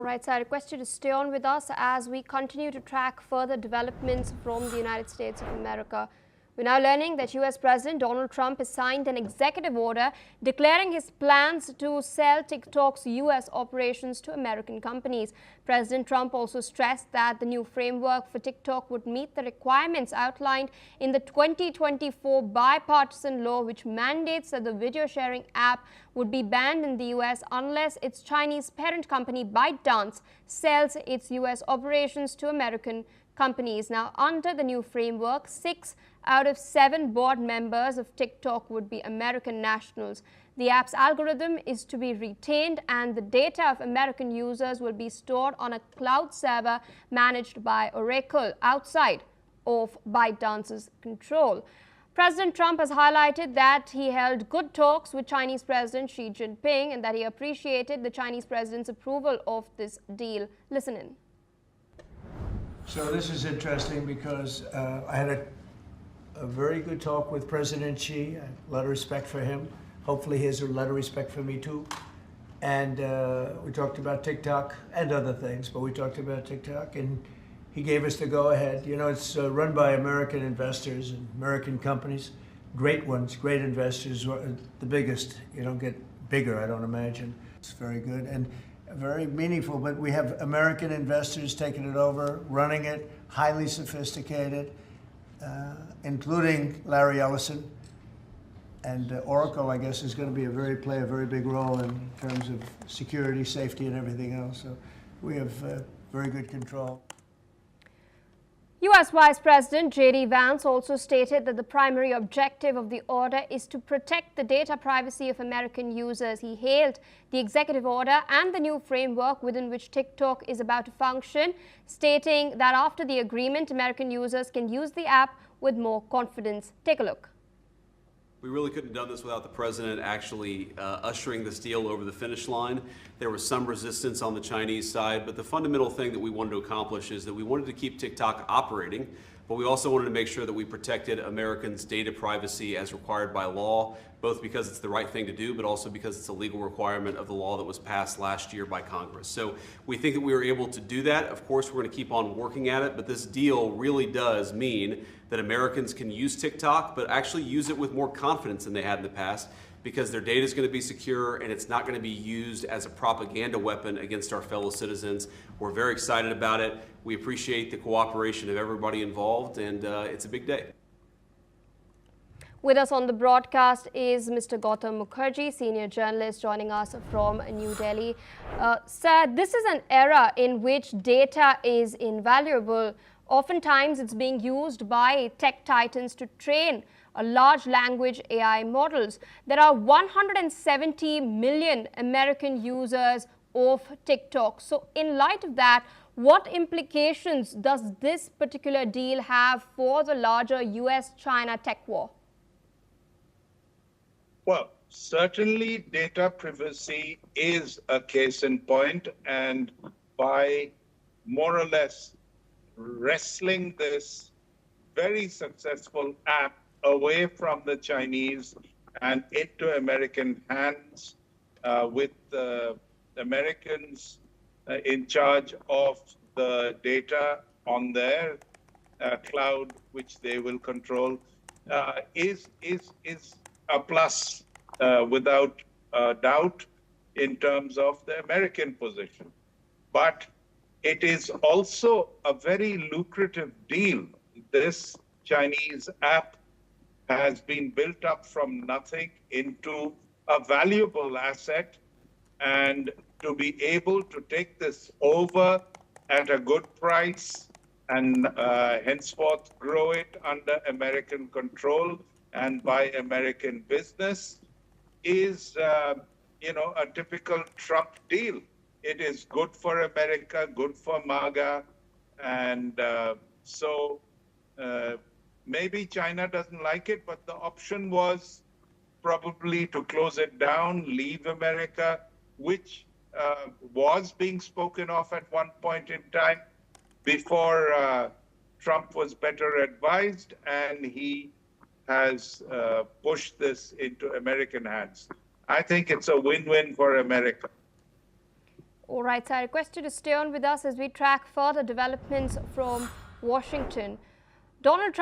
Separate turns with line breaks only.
Right, so I request you to stay on with us as we continue to track further developments from the United States of America. We're now learning that US President Donald Trump has signed an executive order declaring his plans to sell TikTok's US operations to American companies. President Trump also stressed that the new framework for TikTok would meet the requirements outlined in the 2024 bipartisan law, which mandates that the video sharing app would be banned in the US unless its Chinese parent company ByteDance sells its US operations to American companies. Now, under the new framework, 6 out of 7 board members of TikTok would be American nationals. The app's algorithm is to be retained, and the data of American users will be stored on a cloud server managed by Oracle outside of ByteDance's control. President Trump has highlighted that he held good talks with Chinese President Xi Jinping and that he appreciated the Chinese president's approval of this deal. Listen in.
So this is interesting because I had a very good talk with President Xi. A lot of respect for him. Hopefully he has a lot of respect for me too. And we talked about TikTok and other things, but we talked about TikTok and he gave us the go-ahead. You know, it's run by American investors and American companies, great ones, great investors, the biggest. You don't get bigger, I don't imagine. It's very good and very meaningful, but we have American investors taking it over, running it, highly sophisticated, including Larry Ellison. And Oracle, I guess, is going to play a very big role in terms of security, safety, and everything else. So we have very good control.
U.S. Vice President J.D. Vance also stated that the primary objective of the order is to protect the data privacy of American users. He hailed the executive order and the new framework within which TikTok is about to function, stating that after the agreement, American users can use the app with more confidence. Take a look.
We really couldn't have done this without the president actually ushering this deal over the finish line. There was some resistance on the Chinese side, but the fundamental thing that we wanted to accomplish is that we wanted to keep TikTok operating, but we also wanted to make sure that we protected Americans' data privacy as required by law, both because it's the right thing to do, but also because it's a legal requirement of the law that was passed last year by Congress. So we think that we were able to do that. Of course, we're going to keep on working at it, but this deal really does mean that Americans can use TikTok, but actually use it with more confidence than they had in the past, because their data is going to be secure and it's not going to be used as a propaganda weapon against our fellow citizens. We're very excited about it. We appreciate the cooperation of everybody involved, and it's a big day.
With us on the broadcast is Mr. Gautam Mukherjee, senior journalist, joining us from New Delhi. Sir, this is an era in which data is invaluable. Oftentimes, it's being used by tech titans to train large language AI models. There are 170 million American users of TikTok. So in light of that, what implications does this particular deal have for the larger US-China tech war?
Well, certainly data privacy is a case in point, and by more or less wrestling this very successful app away from the Chinese and into American hands, with the Americans in charge of the data on their cloud, which they will control, is a plus without doubt in terms of the American position. But it is also a very lucrative deal. This Chinese app has been built up from nothing into a valuable asset, and to be able to take this over at a good price and henceforth grow it under American control and by American business is, a typical Trump deal. It is good for America, good for MAGA, and so maybe China doesn't like it, but the option was probably to close it down, leave America, which was being spoken of at one point in time before Trump was better advised, and he has pushed this into American hands. I think it's a win-win for America.
All right, so I request you to stay on with us as we track further developments from Washington. Donald Trump